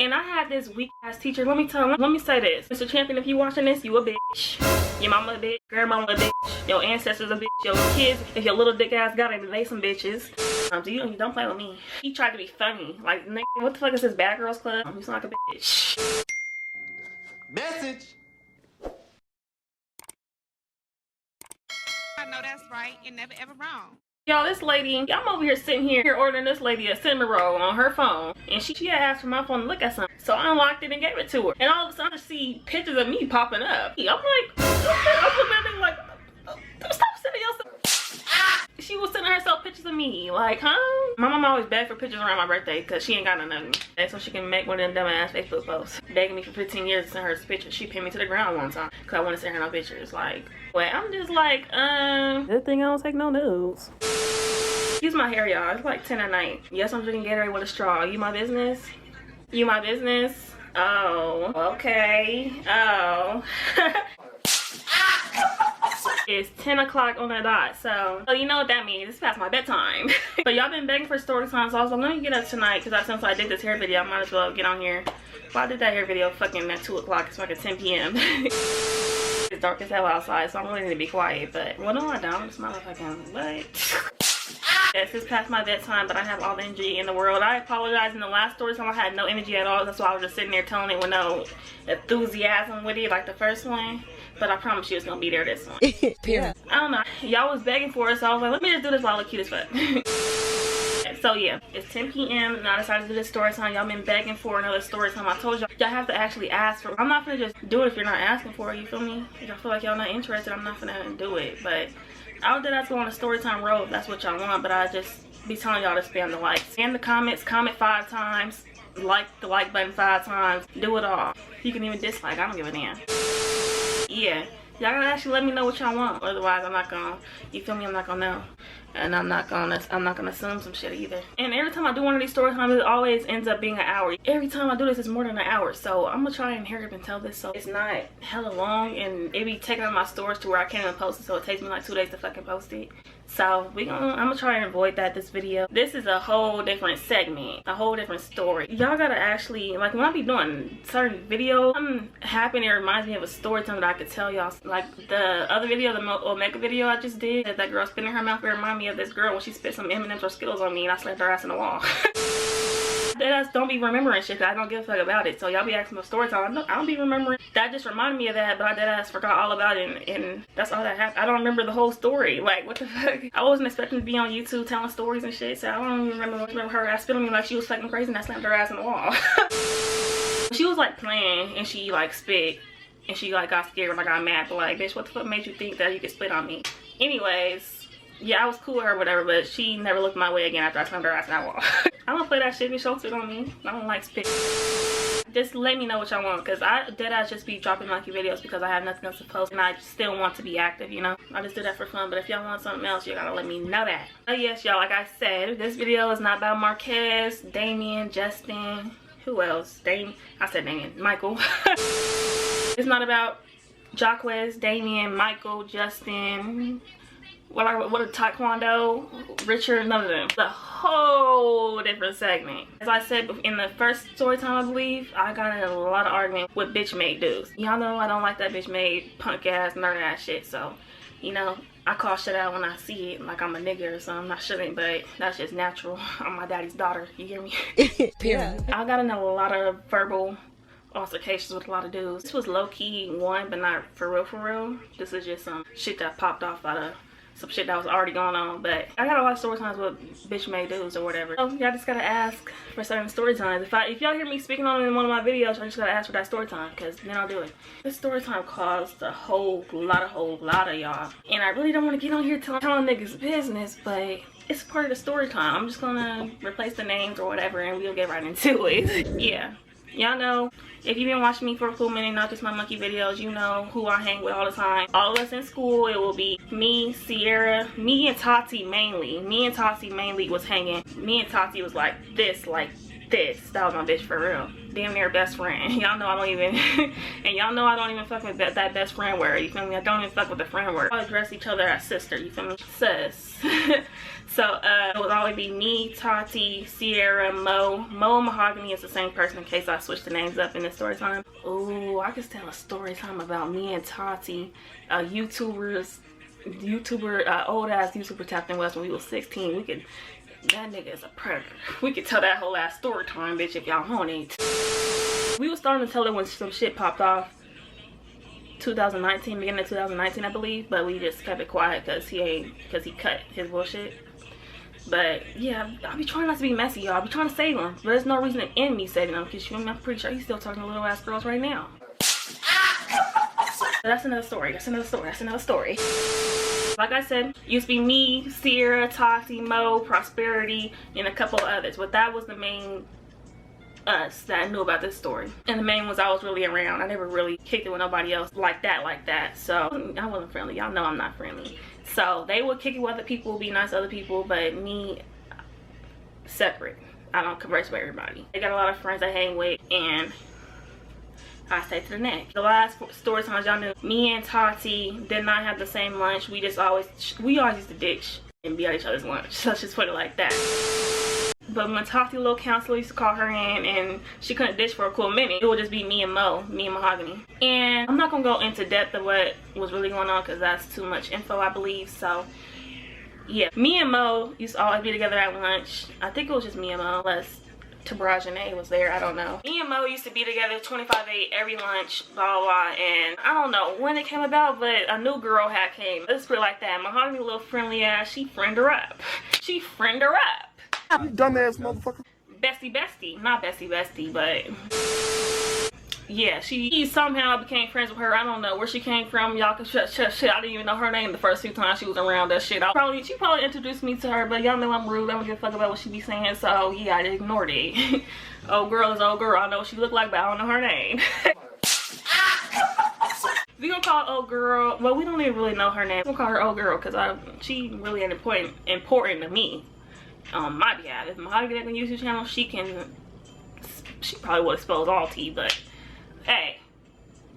And I had this weak ass teacher. Let me say this. Mr. Champion, if you watching this, you a bitch. Your mama a bitch. Grandmama a bitch. Your ancestors a bitch. Your kids, if your little dick ass got it, they some bitches. So you don't play with me. He tried to be funny. Like, nigga, what the fuck is this Bad Girls Club? You sound like a bitch. Message. I know that's right. You're never ever wrong. Y'all, this lady, I'm over here sitting here ordering this lady a cinnamon roll on her phone. And she had asked for my phone to look at something. So I unlocked it and gave it to her. And all of a sudden I see pictures of me popping up. I'm like, I'm like, stop sending yourself. She was sending herself pictures of me. Like, huh? My mom always begged for pictures around my birthday because she ain't got none of me. And so she can make one of them dumbass Facebook posts. Begging me for 15 years to send her pictures. She pinned me to the ground one time because I wouldn't send her no pictures. Like, well, I'm just like, good thing I don't take no nudes. Excuse my hair, y'all. It's like 10 at night. Yes, I'm drinking Gatorade with a straw. You my business? You my business? Oh, okay. Oh. It's 10 o'clock on the dot, so you know what that means. It's past my bedtime. So y'all been begging for story time, so I was like, let me get up tonight because since I did this hair video, I might as well get on here. Well, I did that hair video fucking at 2 o'clock. It's fucking 10 p.m. It's dark as hell outside, so I'm really need to be quiet. But well, no, I don't. It's motherfucking what? Yes, it's past my bedtime, but I have all the energy in the world. I apologize. In the last story time, I had no energy at all. That's why I was just sitting there telling it with no enthusiasm with it, like the first one. But I promise you it's gonna be there this one. Yeah. I don't know. Y'all was begging for it, so I was like, let me just do this while I look cute as fuck. So yeah, it's 10 p.m. and I decided to do this story time. Y'all been begging for another story time. I told y'all have to actually ask for it. I'm not gonna just do it if you're not asking for it, you feel me? If y'all feel like y'all not interested, I'm not gonna do it. But I did have to go on a story time road if that's what y'all want, but I just be telling y'all to spam the likes. Spam the comments, comment 5 times, like the like button 5 times, do it all. You can even dislike, I don't give a damn. Yeah, y'all gotta actually let me know what y'all want. Otherwise, I'm not gonna, you feel me? I'm not gonna know. And I'm not gonna assume some shit either. And every time I do one of these story times, it always ends up being an hour. Every time I do this, it's more than an hour. So I'm gonna try and hurry up and tell this so it's not hella long and it be taking up my storage to where I can't even post it. So it takes me like 2 days to fucking post it. So I'm gonna try and avoid that this video. This is a whole different segment, a whole different story. Y'all gotta actually, like when I be doing certain videos, I'm happy and it reminds me of a story time that I could tell y'all. Like the other video, the Omega video I just did, that girl spitting her mouth, it reminded me of this girl when she spit some M&Ms or Skittles on me and I slammed her ass in the wall. Deadass don't be remembering shit that I don't give a fuck about it. So y'all be asking for story time. I don't be remembering. That just reminded me of that, but I deadass forgot all about it and that's all that happened. I don't remember the whole story. Like what the fuck? I wasn't expecting to be on YouTube telling stories and shit, so I don't even remember her ass spit on me like she was fucking crazy and I slammed her ass in the wall. She was like playing and she like spit and she like got scared when I got mad, but like bitch, what the fuck made you think that you could spit on me? Anyways, yeah, I was cool with her, whatever, but she never looked my way again after I slammed her ass in that wall. I don't play that shit, bitch. Don't spit on me. I don't like spit. Just let me know what y'all want, because I deadass just be dropping monkey videos because I have nothing else to post and I still want to be active, you know? I just do that for fun, but if y'all want something else, you gotta let me know that. Oh yes, y'all, like I said, this video is not about Marquez, Damien, Justin, who else? I said Damien, Michael. It's not about Jaquez, Damien, Michael, Justin, what are Taekwondo, Richard, none of them. It's a whole different segment. As I said in the first story time, I believe, I got in a lot of argument with bitch made dudes. Y'all know I don't like that bitch made punk ass, nerd ass shit, so, you know, I call shit out when I see it, like I'm a nigga or something. I shouldn't, but that's just natural. I'm my daddy's daughter, you hear me? Period. I got in a lot of verbal altercations with a lot of dudes. This was low-key one, but not for real. This is just some shit that popped off out of some shit that was already going on, but I got a lot of story times with bitch made dudes or whatever. So y'all just gotta ask for certain story times. If y'all hear me speaking on it in one of my videos, I just gotta ask for that story time, because then I'll do it. This story time caused a whole lot of y'all, and I really don't want to get on here telling niggas business, but it's part of the story time. I'm just gonna replace the names or whatever and we'll get right into it. Yeah, y'all know, if you've been watching me for a cool minute, not just my monkey videos, you know who I hang with all the time. All of us in school, it will be me, Sierra, me and Tati mainly. Me and Tati mainly was hanging. Me and Tati was like this, like That was my bitch for real. Damn near best friend. Y'all know I don't even and y'all know I don't even fuck with that best friend word. You feel me? I don't even fuck with the friend word. I address each other as sister. You feel me? Sis. So it would always be me, Tati, Sierra, Mo. Mo and Mahogany is the same person in case I switch the names up in the story time. Ooh, I could tell a story time about me and Tati, YouTuber, old ass YouTuber tapped in West when we was 16. We could, that nigga is a predator. We could tell that whole ass story time, bitch, if y'all horny. We was starting to tell it when some shit popped off. 2019, beginning of 2019, I believe, but we just kept it quiet because he cut his bullshit. But yeah, I'll be trying not to be messy, y'all. I'll be trying to save him, but there's no reason to end me saving him because I'm pretty sure he's still talking to little ass girls right now. But that's another story. That's another story. That's another story. Like I said, used to be me, Sierra, Tati, Mo, Prosperity, and a couple others. But that was the main us that I knew about this story. And the main ones I was really around. I never really kicked it with nobody else like that. So I wasn't friendly. Y'all know I'm not friendly. So they would kick it with other people, be nice to other people, but me, separate. I don't converse with everybody. They got a lot of friends I hang with, and I stay to the neck. The last story time y'all knew, me and Tati did not have the same lunch. We always used to ditch and be at each other's lunch. Let's just put it like that. But when Tati, little counselor, used to call her in and she couldn't ditch for a cool minute, it would just be me and Mo, me and Mahogany. And I'm not gonna go into depth of what was really going on because that's too much info, I believe. So yeah, me and Mo used to always be together at lunch. I think it was just me and Mo, unless 𝐏𝐵𝐺𝐻 was there, I don't know. Me and Mo used to be together 25/8 every lunch, blah blah, and I don't know when it came about, but a new girl had came. Let's put it like that. Mahogany, little friendly ass, she friend her up. She friend her up. You dumbass motherfucker. Bestie. Not bestie, but yeah, he somehow became friends with her. I don't know where she came from. Y'all can shut. I didn't even know her name the first few times she was around that shit. She probably introduced me to her, but y'all know I'm rude. I don't give a fuck about what she be saying, so yeah, I ignored it. Old girl is old girl. I know what she look like, but I don't know her name. We gonna call old girl. Well, we don't even really know her name. We're gonna call her old girl because she really important to me. On my behalf. If Mahogany can use your channel, she probably would expose all tea, but hey,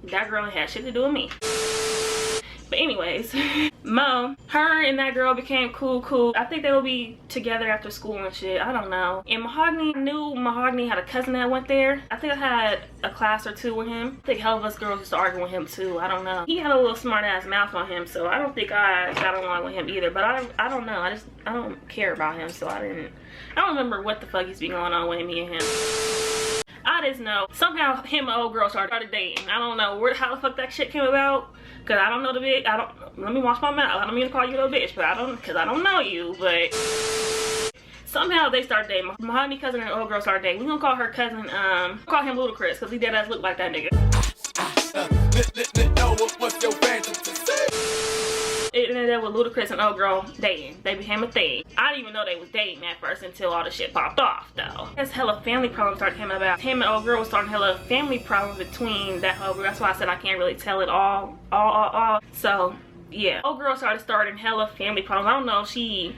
that girl ain't had shit to do with me. But anyways, Mo, her and that girl became cool. I think they will be together after school and shit. I don't know. And Mahogany, knew Mahogany had a cousin that went there. I think I had a class or two with him. I think hell of us girls used to argue with him too. I don't know. He had a little smart ass mouth on him, so I don't think I got along with him either. But I don't know. I don't care about him, so I don't remember what the fuck used to be going on with me and him. I just know somehow him and old girl started dating. I don't know how the fuck that shit came about. Cause I don't know the bitch. Let me wash my mouth. I don't mean to call you a bitch, but cause I don't know you. But somehow they started dating. Mahogany cousin and old girl started dating. We gonna call her cousin. Call him Ludacris, cause he dead ass look like that nigga. What's your fantasy? It ended up with Ludacris and old girl dating. They became a thing. I didn't even know they was dating at first until all the shit popped off though. There's hella family problems started coming about. Him and old girl was starting hella family problems between that whole girl. That's why I said I can't really tell it all. So yeah, old girl starting hella family problems. I don't know if she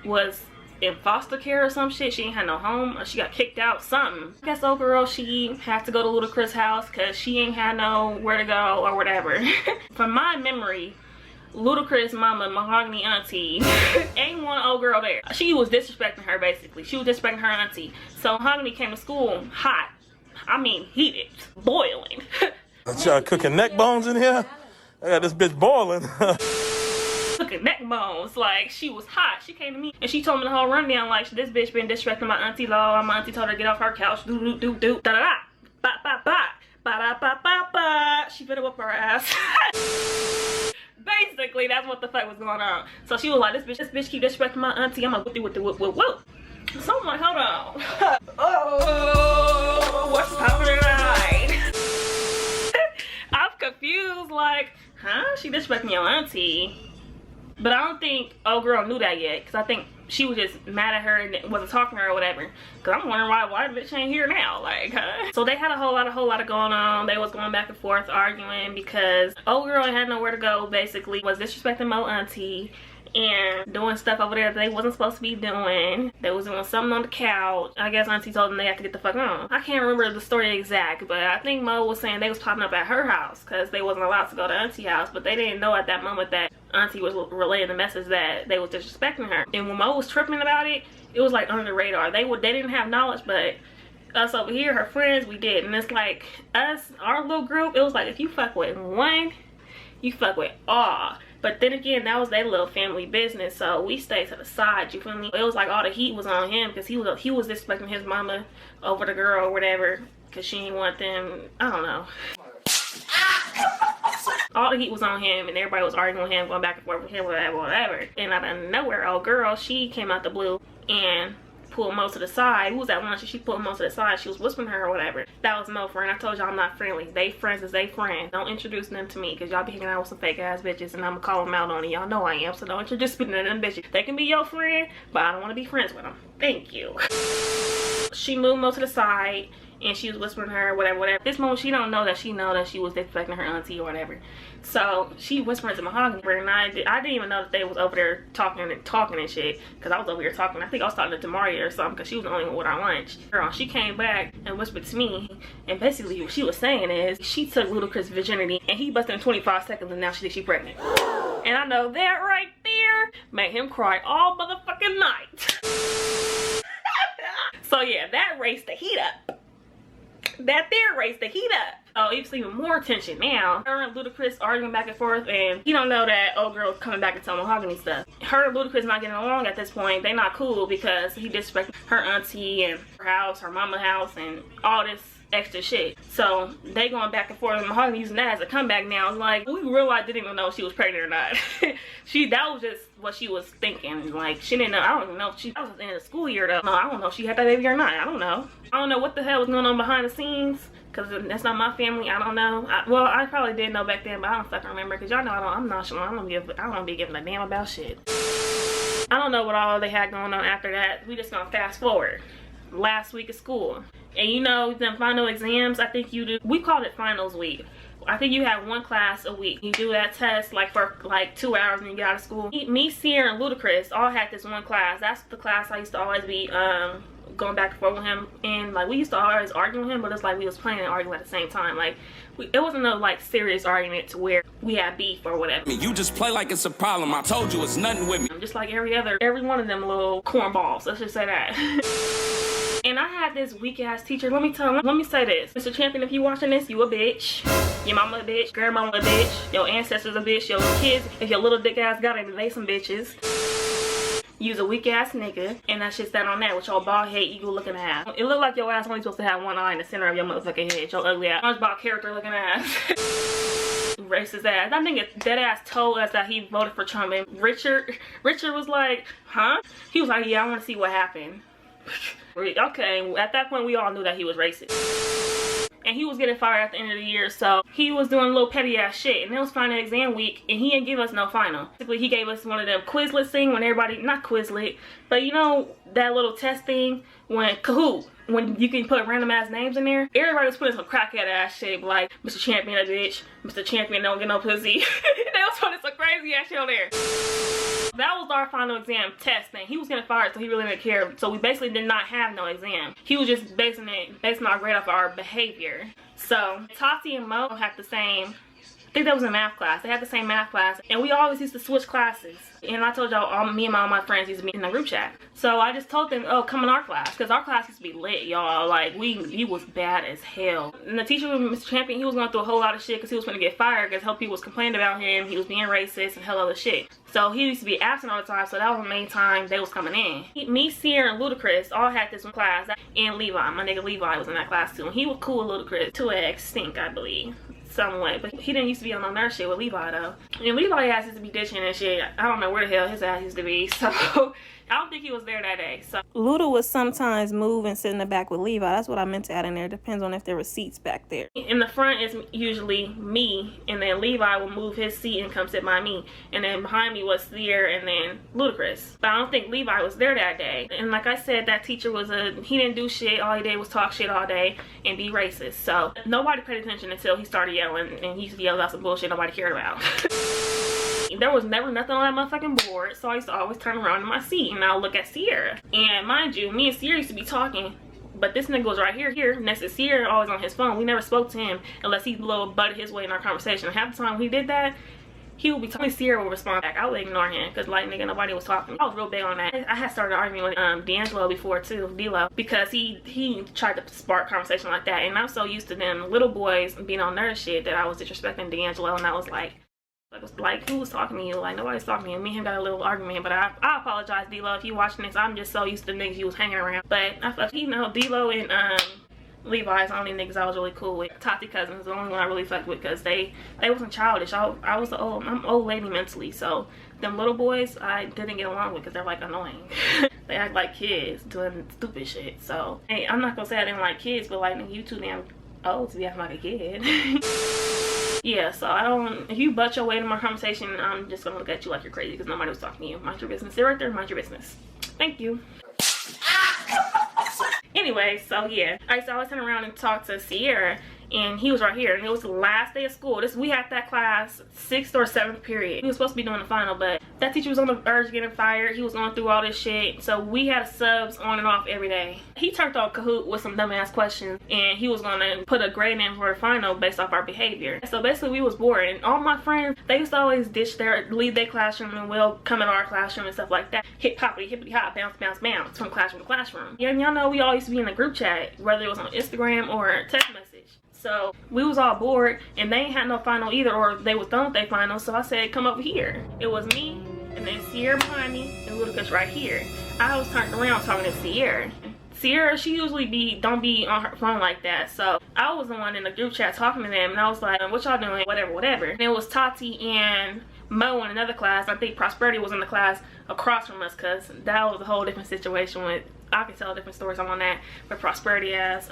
was in foster care or some shit. She ain't had no home or she got kicked out, something. I guess old girl, she had to go to Ludacris' house because she ain't had nowhere to go or whatever. From my memory, Ludacris mama, Mahogany auntie, ain't one old girl there. She was disrespecting her basically. She was disrespecting her auntie. So Mahogany came to school hot. I mean heated, boiling. Y'all cooking neck bones in here? I got this bitch boiling. Cooking neck bones. Like, she was hot. She came to me and she told me the whole rundown, like, this bitch been disrespecting my auntie law. My auntie told her to get off her couch. Do da da da. Ba ba ba. Ba da ba ba ba. She better whip her ass. Basically, that's what the fuck was going on. So she was like, this bitch keep disrespecting my auntie. I'm gonna whip the whoop. So I'm like, hold on. Oh, what's happening tonight? I'm confused, like, huh? She disrespecting your auntie. But I don't think old girl knew that yet, because I think she was just mad at her and wasn't talking to her or whatever. Because I'm wondering why the bitch ain't here now, like, huh? So they had a whole lot of going on. They was going back and forth arguing because old girl had nowhere to go, basically, was disrespecting Mo auntie. and doing stuff over there that they wasn't supposed to be doing. They was doing something on the couch. I guess auntie told them they had to get the fuck on. I can't remember the story exact, but I think Mo was saying they was popping up at her house because they wasn't allowed to go to auntie's house, but they didn't know at that moment that auntie was relaying the message that they was disrespecting her. And when Mo was tripping about it, it was like under the radar. They didn't have knowledge, but us over here, her friends, we did. And it's like us, our little group, it was like if you fuck with one, you fuck with all. But then again, that was their little family business, so we stayed to the side, you feel me? It was like all the heat was on him because he was expecting his mama over the girl or whatever because she didn't want them, I don't know. All the heat was on him and everybody was arguing with him, going back and forth with him, whatever. And out of nowhere, old girl, she came out the blue and pulled Mo to the side. We was at lunch and she pulled Mo to the side. She was whispering to her or whatever. That was Mo friend. I told y'all I'm not friendly. They friends is they friends. Don't introduce them to me because y'all be hanging out with some fake ass bitches and I'm gonna call them out on it. Y'all know I am, so don't introduce me to them bitches. They can be your friend, but I don't want to be friends with them. Thank you. She moved Mo to the side and she was whispering to her, whatever. This moment, she don't know that she was disrespecting her auntie or whatever. So she whispered to Mahogany, and I didn't even know that they was over there talking and shit, because I was over here talking. I think I was talking to Demaria or something, because she was the only one with our lunch. Girl, she came back and whispered to me, and basically what she was saying is she took Ludacris' virginity, and he busted in 25 seconds, and now she pregnant. And I know that right there made him cry all motherfucking night. So yeah, that raised the heat up. That there raised the heat up. Oh, it's even more tension now. Her and Ludacris arguing back and forth, and he don't know that old girl was coming back and telling Mahogany stuff. Her and Ludacris not getting along at this point. They not cool because he disrespected her auntie and her house, her mama house, and all this extra shit. So they going back and forth, and Mahogany using that as a comeback now. It's like, we realized didn't even know if she was pregnant or not. That was just what she was thinking. Like, she didn't know. I don't even know if that was in the school year though. No, I don't know if she had that baby or not. I don't know. I don't know what the hell was going on behind the scenes, because that's not my family. I don't know. Well, I probably did know back then, but I don't fucking remember, because y'all know I'm nonchalant. I don't be giving a damn about shit. I don't know what all they had going on after that. We just gonna fast forward. Last week of school. And you know, them final exams, I think you do, we called it finals week. I think you have one class a week. You do that test like for like 2 hours and you get out of school. Me, Sierra, and Ludacris all had this one class. That's the class I used to always be going back and forth with him. And like, we used to always argue with him, but it's like we was playing and arguing at the same time. Like, it wasn't no like serious argument to where we had beef or whatever. You just play like it's a problem. I told you it's nothing with me. Just like every one of them little cornballs. Let's just say that. And I had this weak ass teacher. Let me say this. Mr. Champion, if you watching this, you a bitch. Your mama a bitch. Grandmama a bitch. Your ancestors a bitch. Your kids, if your little dick ass got it, they some bitches. You's a weak ass nigga. And that's just that on that with your bald head eagle looking ass. It look like your ass only supposed to have one eye in the center of your motherfucking head. Your ugly ass SpongeBob character looking ass. Racist ass. I think that ass told us that he voted for Trump, and Richard was like, huh? He was like, yeah, I want to see what happened. Okay, at that point we all knew that he was racist. And he was getting fired at the end of the year, so he was doing a little petty ass shit. And it was final exam week, and he didn't give us no final. Basically, he gave us one of them Quizlet thing when everybody, not Quizlet, but you know that little test thing when Kahoot, when you can put random ass names in there. Everybody was putting some crackhead ass shit like Mr. Champion a bitch, Mr. Champion don't get no pussy. They was putting some crazy ass shit on there. That was our final exam test thing. He was getting fired, so he really didn't care. So we basically did not have no exam. He was just basing our grade off our behavior. So Tati and Mo had the same, I think that was in math class. They had the same math class, and we always used to switch classes. And I told y'all, me and all my friends used to be in the group chat. So I just told them, oh, come in our class, because our class used to be lit, y'all. Like, he was bad as hell. And the teacher, Mr. Champion, he was going through a whole lot of shit because he was going to get fired because hell people was complaining about him. He was being racist and hell other shit. So he used to be absent all the time, so that was the main time they was coming in. Me, Sierra, and Ludacris all had this one class, and Levi, my nigga Levi was in that class too. And he was cool with Ludacris to an extent, I believe. Somewhat, but he didn't used to be on no nurse shit with Levi though. And Levi ass used to be ditching and shit. I don't know where the hell his ass used to be, so I don't think he was there that day. So Luda would sometimes move and sit in the back with Levi. That's what I meant to add in there. Depends on if there were seats back there. In the front is usually me, and then Levi will move his seat and come sit by me. And then behind me was Sierra and then Ludacris. But I don't think Levi was there that day. And like I said, that teacher he didn't do shit. All he did was talk shit all day and be racist. So nobody paid attention until he started yelling, and he used to yell out some bullshit nobody cared about. There was never nothing on that motherfucking board, so I used to always turn around in my seat and I'll look at Sierra. And mind you, me and Sierra used to be talking, but this nigga was right here next to Sierra, always on his phone. We never spoke to him unless he little butted his way in our conversation. And half the time when he did that, he would be talking. Sierra would respond back. I would ignore him because, like, nigga, nobody was talking. I was real big on that. I had started arguing with D'Angelo before too, D-Lo, because he tried to spark conversation like that. And I'm so used to them little boys being on nerd shit that I was disrespecting D'Angelo, and I was like, who was talking to you? Like, nobody's talking to you. Me and him got a little argument, but I apologize, D-Lo, if you watching this. I'm just so used to niggas you was hanging around. But I fuck, you know, D-Lo and Levi's the only niggas I was really cool with. Tati Cousins, the only one I really fucked with, because they wasn't childish. I was I'm old lady mentally, so them little boys I didn't get along with because they're like annoying. They act like kids doing stupid shit. So hey, I'm not gonna say I didn't like kids, but like, you too damn old to be acting like a kid. Yeah, so I don't, if you butt your way into my conversation, I'm just gonna look at you like you're crazy because nobody was talking to you. Mind your business. Sit right there, mind your business. Thank you. Anyway, so yeah, I used to always turn around and talk to Sierra, and he was right here, and it was the last day of school. We had that class 6th or 7th period. He was supposed to be doing the final, but that teacher was on the verge of getting fired. He was going through all this shit, so we had subs on and off every day. He turned on Kahoot with some dumbass questions, and he was gonna put a grade in for the final based off our behavior. So basically we was bored, and all my friends, they used to always leave their classroom and we'll come in our classroom and stuff like that. Hip hoppity hippity hop, bounce bounce bounce from classroom to classroom. Yeah, and y'all know we all used to be in a group chat, whether it was on Instagram or text message. So we was all bored, and they ain't had no final either, or they was done with their final. So I said, come over here. It was me, and then Sierra behind me, and Ludacris right here. I was turned around talking to Sierra. Sierra, she usually don't be on her phone like that. So I was the one in the group chat talking to them, and I was like, what y'all doing? Whatever, whatever. And it was Tati and Mo in another class. I think Prosperity was in the class across from us, because that was a whole different situation with, I can tell different stories on that, but Prosperity ass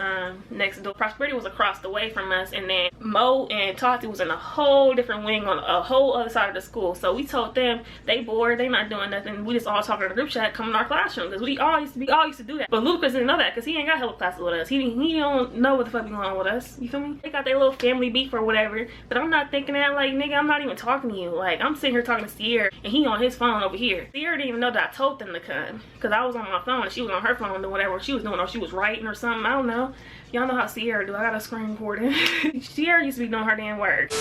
next door. Prosperity was across the way from us, and then Mo and Tati was in a whole different wing on a whole other side of the school. So we told them they bored, they not doing nothing. We just all talking in the group chat, come in our classroom, because we all used to do that. But Lucas didn't know that because he ain't got hella classes with us. He don't know what the fuck be going on with us. You feel me? They got their little family beef or whatever. But I'm not thinking that, like, nigga, I'm not even talking to you. Like, I'm sitting here talking to Sierra, and he on his phone over here. Sierra didn't even know that I told them to come, because I was on my phone and she was on her phone doing whatever she was doing, or she was writing or something. I don't know. Y'all know how Sierra do. I got a screen recording. Sierra used to be doing her damn work.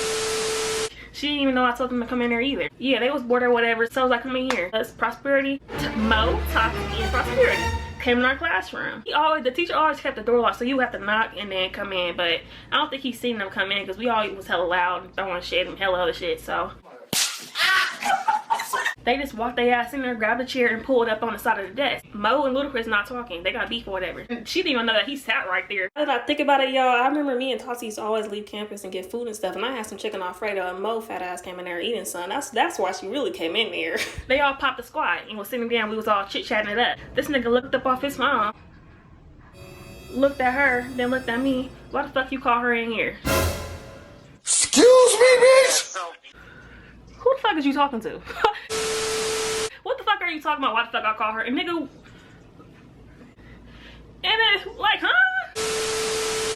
She didn't even know I told them to come in there either. Yeah, they was bored or whatever, so I was like, come in here. Us, Prosperity, Mo, Tati, and Prosperity came in our classroom. The teacher always kept the door locked, so you have to knock and then come in. But I don't think he's seen them come in, because we all was hella loud and throwing shit and hella other shit. So they just walked their ass in there, grabbed a chair, and pulled up on the side of the desk. Mo and Ludacris not talking. They got beef or whatever. She didn't even know that he sat right there. Now that I think about it, y'all, I remember me and Tati used to always leave campus and get food and stuff, and I had some chicken Alfredo, and Mo fat ass came in there eating some. That's why she really came in there. They all popped the squad and was sitting down. We was all chit-chatting it up. This nigga looked up off his phone, looked at her, then looked at me. Why the fuck you call her in here? Excuse me, bitch! Who the fuck is you talking to? What the fuck are you talking about? Why the fuck I call her? And nigga, and then like, huh?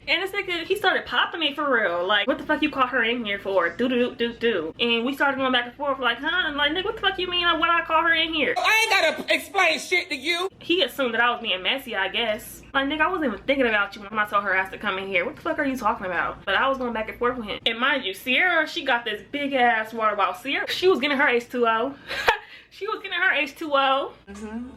And this nigga, he started popping me for real. Like, what the fuck you call her in here for? Do. And we started going back and forth like, huh? And like, nigga, what the fuck you mean? What I call her in here? I ain't gotta explain shit to you. He assumed that I was being messy, I guess. Like, nigga, I wasn't even thinking about you when I told her ass to come in here. What the fuck are you talking about? But I was going back and forth with him. And mind you, Sierra, she got this big ass water bottle. Sierra, she was getting her H2O. She was getting her H2O.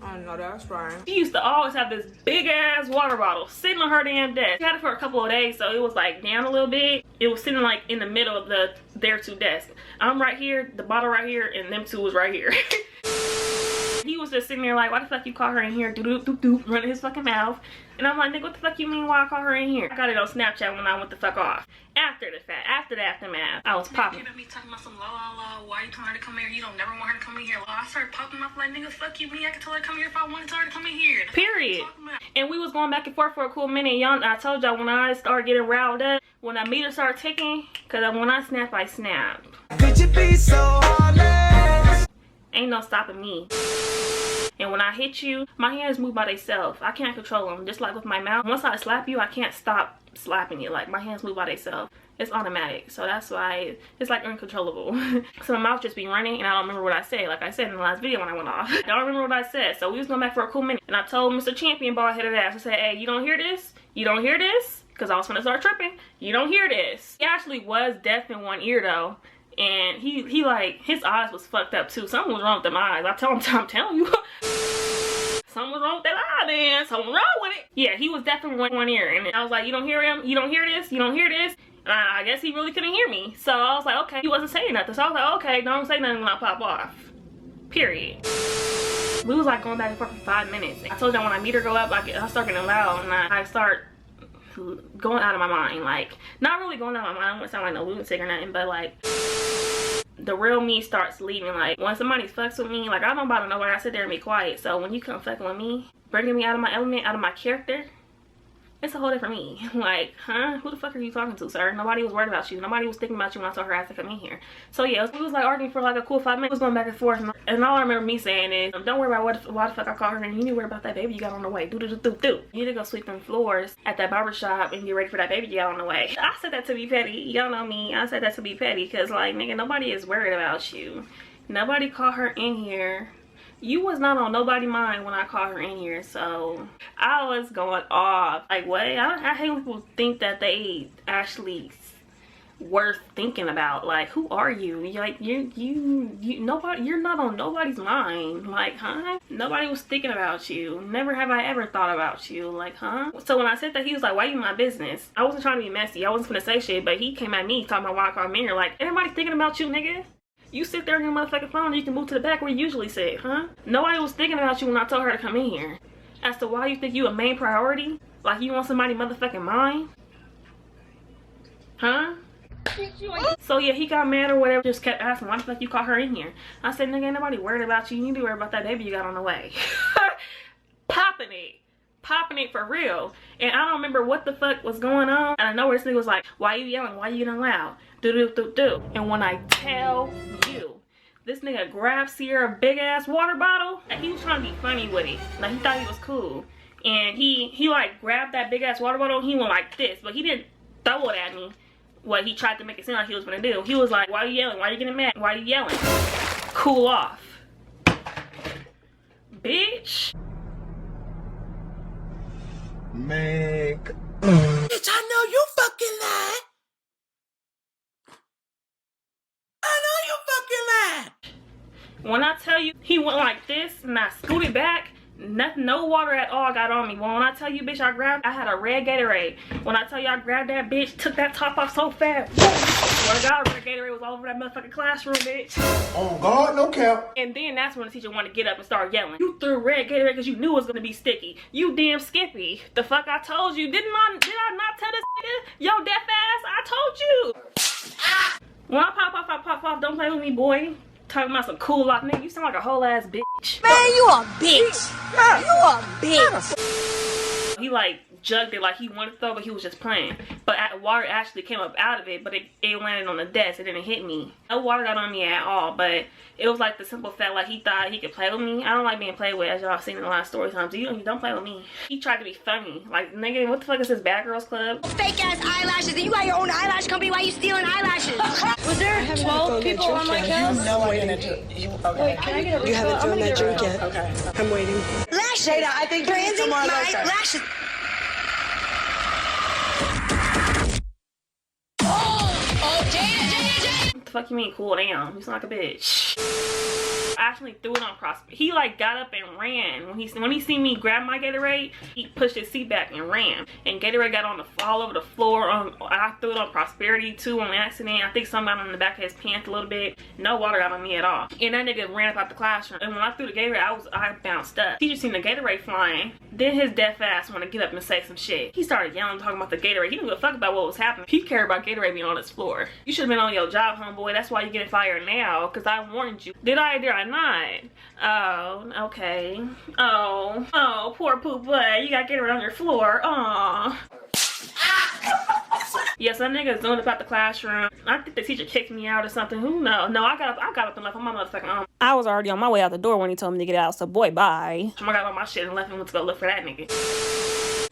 I know that's right. She used to always have this big ass water bottle sitting on her damn desk. She had it for a couple of days, so it was like down a little bit. It was sitting like in the middle of their two desks. I'm right here, the bottle right here, and them two was right here. He was just sitting there like, why the fuck you call her in here? Doop, running his fucking mouth. And I'm like, nigga, what the fuck you mean why I call her in here? I got it on Snapchat when I went the fuck off. After the fact, after the aftermath, I was popping. Me talking about some why you telling her to come here? You don't never want her to come in here. I started popping off like, nigga, fuck you, me. I can tell her to come here if I wanted her to come in here. Period. And we was going back and forth for a cool minute. Y'all, I told y'all when I started getting riled up, when that meter started ticking, because when I snap, I snap. Could you be so honest? Ain't no stopping me. And when I hit you, my hands move by themselves. I can't control them. Just like with my mouth. Once I slap you, I can't stop slapping you. Like, my hands move by themselves. It's automatic. So that's why it's like uncontrollable. So my mouth just be running and I don't remember what I said. Like I said in the last video when I went off. I don't remember what I said. So we was going back for a cool minute. And I told Mr. Champion bald-headed ass, I said, hey, you don't hear this? You don't hear this? Because I was gonna start tripping. You don't hear this. He actually was deaf in one ear though. And he like, his eyes was fucked up too. Something was wrong with them eyes. I'm telling you. Something was wrong with that eye, man. Something wrong with it. Yeah, he was deaf in one ear. And I was like, you don't hear him? You don't hear this? You don't hear this? And I guess he really couldn't hear me. So I was like, okay. He wasn't saying nothing. So I was like, okay, don't say nothing when I pop off. Period. We was like going back and forth for 5 minutes. I told y'all when I meet her go up, like, I start getting loud and I start going out of my mind. Like, not really going out of my mind. I don't want to sound like no lunatic or nothing, but like, the real me starts leaving. Like, when somebody fucks with me, like, I don't bother nobody. I sit there and be quiet. So when you come fucking with me, bringing me out of my element, out of my character, it's a whole different me. Like, huh? Who the fuck are you talking to, sir? Nobody was worried about you. Nobody was thinking about you when I told her ass to come in here. So yeah, we was like arguing for like a cool 5 minutes. We was going back and forth. And all I remember me saying is, don't worry about why the fuck I called her. And you need to worry about that baby you got on the way. Do. You need to go sweep them floors at that barbershop and get ready for that baby you got on the way. I said that to be petty. Y'all know me. I said that to be petty. Because like, nigga, nobody is worried about you. Nobody called her in here. You was not on nobody's mind when I called her in here, so I was going off. Like, what? I hate when people think that they actually worth thinking about. Like, who are you? Like, nobody. You're not on nobody's mind. Like, huh? Nobody was thinking about you. Never have I ever thought about you. Like, huh? So when I said that, he was like, "Why you in my business?" I wasn't trying to be messy. I wasn't gonna say shit, but he came at me talking about why I called him in here. Like, everybody thinking about you, nigga. You sit there on your motherfucking phone and you can move to the back where you usually sit, huh? Nobody was thinking about you when I told her to come in here. As to why you think you a main priority? Like you want somebody motherfucking mind? Huh? So yeah, he got mad or whatever, just kept asking, why the fuck you call her in here? I said, nigga, ain't nobody worried about you. You need to worry about that baby you got on the way. Popping it for real. And I don't remember what the fuck was going on. And I know where this nigga was like, why you yelling? Why you getting loud? Do. And when I tell you, this nigga grabbed Sierra big ass water bottle. And he was trying to be funny with it. Like he thought he was cool. And he like grabbed that big ass water bottle and he went like this. But he didn't throw it at me. What he tried to make it seem like he was gonna do. He was like, why you yelling? Why you getting mad? Why you yelling? Cool off. Bitch. Meg. Bitch, I know you fucking lied. I know you fucking lied. When I tell you he went like this and I scooted back, nothing, no water at all got on me. When I tell you, bitch, I had a red Gatorade. When I tell you I grabbed that bitch, took that top off so fast. Swear to God, red Gatorade was all over that motherfucking classroom, bitch. Oh God, no cap. And then that's when the teacher wanted to get up and start yelling. You threw red Gatorade because you knew it was gonna be sticky. You damn Skippy. The fuck I told you. Did I not tell this nigga? Yo, deaf ass, I told you. When I pop off, don't play with me, boy. Talking about some cool lock, nigga. You sound like a whole ass bitch. Man, you a bitch. You a bitch. He like jugged it like he wanted to throw, but he was just playing. But water actually came up out of it, but it landed on the desk. It didn't hit me. No water got on me at all, but it was like the simple fact like he thought he could play with me. I don't like being played with, as y'all seen in the last story times. You don't play with me. He tried to be funny. Like, nigga, what the fuck is this Bad Girls Club? Fake ass eyelashes, and you got your own eyelash company. Why you stealing eyelashes? Was there 12 people on my couch? No, I'm gonna do. Wait, can I get a refill? You haven't I'm done gonna that get a drink refill. yet. Okay. I'm waiting. Lashes. Jada, I think you need Brandy, some more my lotion. lashes. What the fuck you mean cool down? You sound like a bitch. I actually threw it on Prosper. He like got up and ran. When he seen me grab my Gatorade, he pushed his seat back and ran. And Gatorade got on all over the floor. I threw it on Prosperity too on accident. I think something got on the back of his pants a little bit. No water got on me at all. And that nigga ran up out the classroom. And when I threw the Gatorade, I bounced up. Teacher seen the Gatorade flying. Then his deaf ass want to get up and say some shit. He started yelling, talking about the Gatorade. He didn't give a fuck about what was happening. He cared about Gatorade being on his floor. You should have been on your job, homeboy. That's why you getting fired now. Cause I warned you. Did I not? Oh, okay. Oh, poor poop butt. You got Gatorade on your floor. Aw. Yeah, so that nigga zoomed up out the classroom. I think the teacher kicked me out or something. Who knows? No, I got up and left on my motherfucking own. I was already on my way out the door when he told me to get out. So boy, bye. I got all my shit and left and went to go look for that nigga.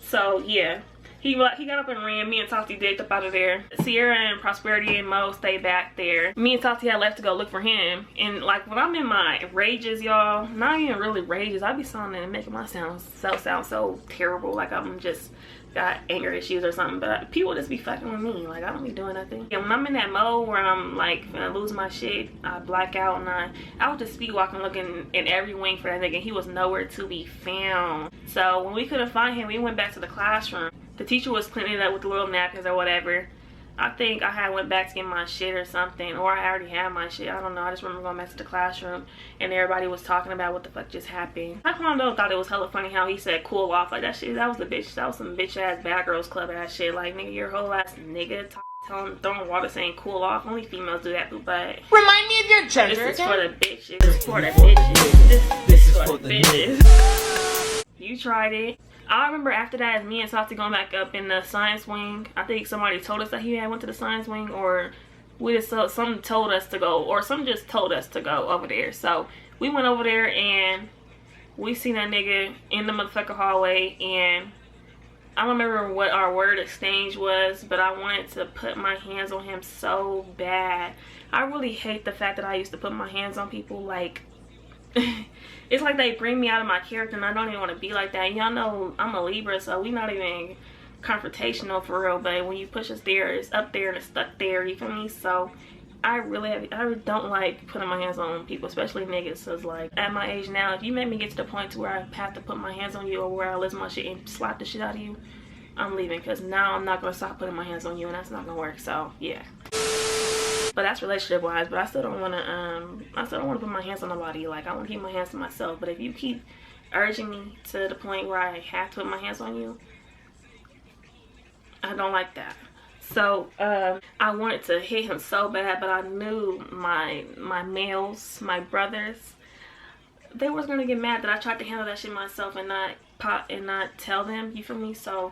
So yeah. He got up and ran. Me and Tati digged up out of there. Sierra and Prosperity and Mo stayed back there. Me and Tati had left to go look for him. And like when I'm in my rages, y'all, not even really rages, I be sounding and making my sound so terrible. Like I'm just got anger issues or something. But people just be fucking with me. Like I don't be doing nothing. And when I'm in that mode where I'm like gonna lose my shit, I black out and I was just speed walking looking in every wing for that nigga. He was nowhere to be found. So when we couldn't find him, we went back to the classroom. The teacher was cleaning it up with the little napkins or whatever. I think I had went back to get my shit or something, or I already had my shit. I don't know. I just remember going back to the classroom and everybody was talking about what the fuck just happened. Taekwondo thought it was hella funny how he said cool off. Like that shit, that was the bitch. That was some bitch ass bad girls club ass shit. Like nigga, your whole ass nigga throwing water saying cool off. Only females do that, but Remind me of your gender. This is for the bitches. This is for the bitches. This is for the bitches. You tried it. I remember after that, me and Tati going back up in the science wing. I think somebody told us that he had went to the science wing, or we just something told us to go, or some just told us to go over there. So we went over there and we seen that nigga in the motherfucking hallway, and I don't remember what our word exchange was, but I wanted to put my hands on him so bad. I really hate the fact that I used to put my hands on people. Like it's like they bring me out of my character and I don't even want to be like that. Y'all know I'm a Libra, so we not even confrontational for real, but when you push us there, it's up there and it's stuck there, you feel me? So I really don't like putting my hands on people, especially niggas. So it's like at my age now, if you make me get to the point to where I have to put my hands on you, or where I lose my shit and slap the shit out of you, I'm leaving, because now I'm not gonna stop putting my hands on you, and that's not gonna work. So yeah. But that's relationship wise, but I still don't want to put my hands on nobody. Like I want to keep my hands to myself. But if you keep urging me to the point where I have to put my hands on you, I don't like that. So I wanted to hit him so bad, but I knew my males, my brothers, they was gonna get mad that I tried to handle that shit myself and not tell them, you feel me? So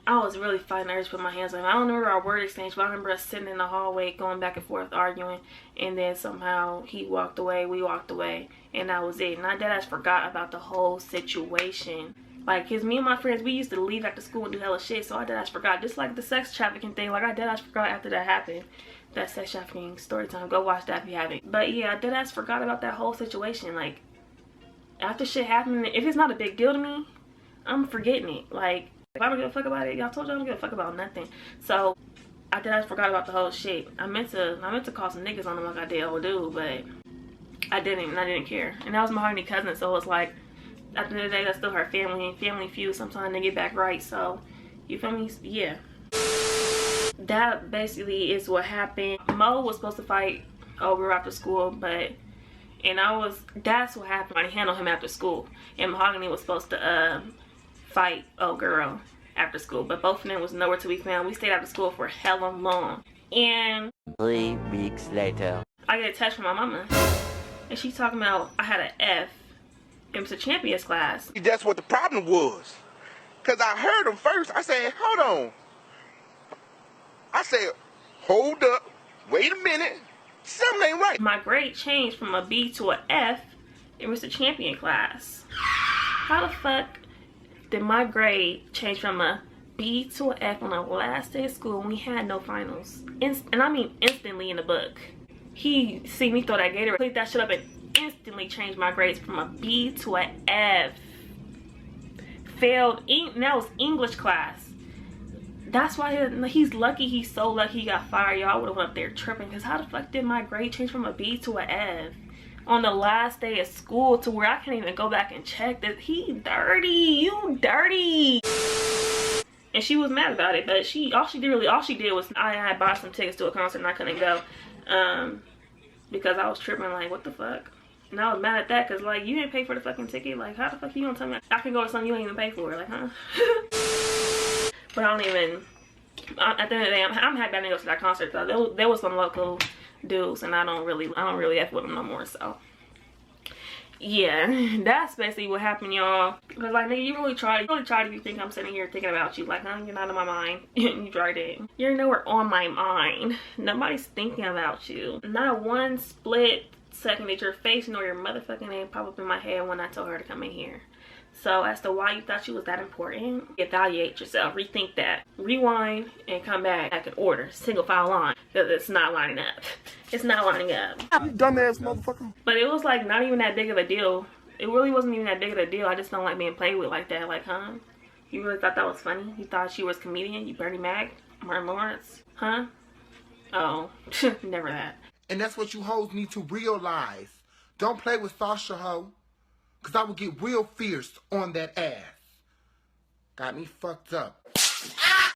I was really fighting the urge to put my hands on him. I don't remember our word exchange, but I remember us sitting in the hallway going back and forth arguing, and then somehow he walked away, we walked away, and that was it. And I deadass forgot about the whole situation. Like, cause me and my friends, we used to leave after school and do hella shit, so I deadass forgot. Just like the sex trafficking thing, like I deadass forgot after that happened. That sex trafficking story time, go watch that if you haven't. But yeah, I deadass forgot about that whole situation. Like, after shit happened, if it's not a big deal to me, I'm forgetting it. Like, if I don't give a fuck about it, y'all told you I don't give a fuck about nothing. So I forgot about the whole shit. I meant to call some niggas on them like I did old dude, but I didn't, and I didn't care. And that was my honey cousin, so it's like at the end of the day, that's still her family, and family feud sometimes they get back right. So you feel me? Yeah. That basically is what happened. Mo was supposed to fight over after school, that's what happened. I handled him after school, and Mahogany was supposed to fight old girl after school, but both of them was nowhere to be found. We stayed after school for hella long, and 3 weeks later, I get a text from my mama, and she's talking about I had an F in Mr. Champion's class. That's what the problem was. Because I heard him first. I said, hold on. I said, hold up. Wait a minute. Something ain't right. My grade changed from a B to an F in Mr. Champion class. How the fuck did my grade change from a B to an F on the last day of school when we had no finals? And I mean instantly in the book. He see me throw that Gatorade, cleaned that shit up, and instantly changed my grades from a B to an F. Failed, that was English class. That's why he's lucky, he's so lucky he got fired. Y'all would have went up there tripping, because how the fuck did my grade change from a B to an F on the last day of school, to where I can't even go back and check that? He dirty, you dirty. And she was mad about it, but all she did was I bought some tickets to a concert and I couldn't go because I was tripping, like what the fuck. And I was mad at that, because like you didn't pay for the fucking ticket. Like how the fuck you gonna tell me I can go to something you ain't even pay for? Like, huh? But I don't even, at the end of the day, I'm happy I didn't go to that concert though. There was some local dudes, and I don't really F with them no more. So Yeah, that's basically what happened, y'all. Because, like, nigga, you really tried if you think I'm sitting here thinking about you. Like, you're not on my mind. You tried it. You're nowhere on my mind. Nobody's thinking about you. Not one split second did your face nor your motherfucking name pop up in my head when I told her to come in here. So, as to why you thought she was that important, evaluate yourself. Rethink that. Rewind and come back in order. Single file line. Because it's not lining up. It's not lining up. You dumbass motherfucker. But it was like not even that big of a deal. It really wasn't even that big of a deal. I just don't like being played with like that. Like, huh? You really thought that was funny? You thought she was a comedian? You Bernie Mac? Martin Lawrence? Huh? Oh, never that. And that's what you hoes need to realize. Don't play with Sasha, hoe. Because I will get real fierce on that ass. Got me fucked up.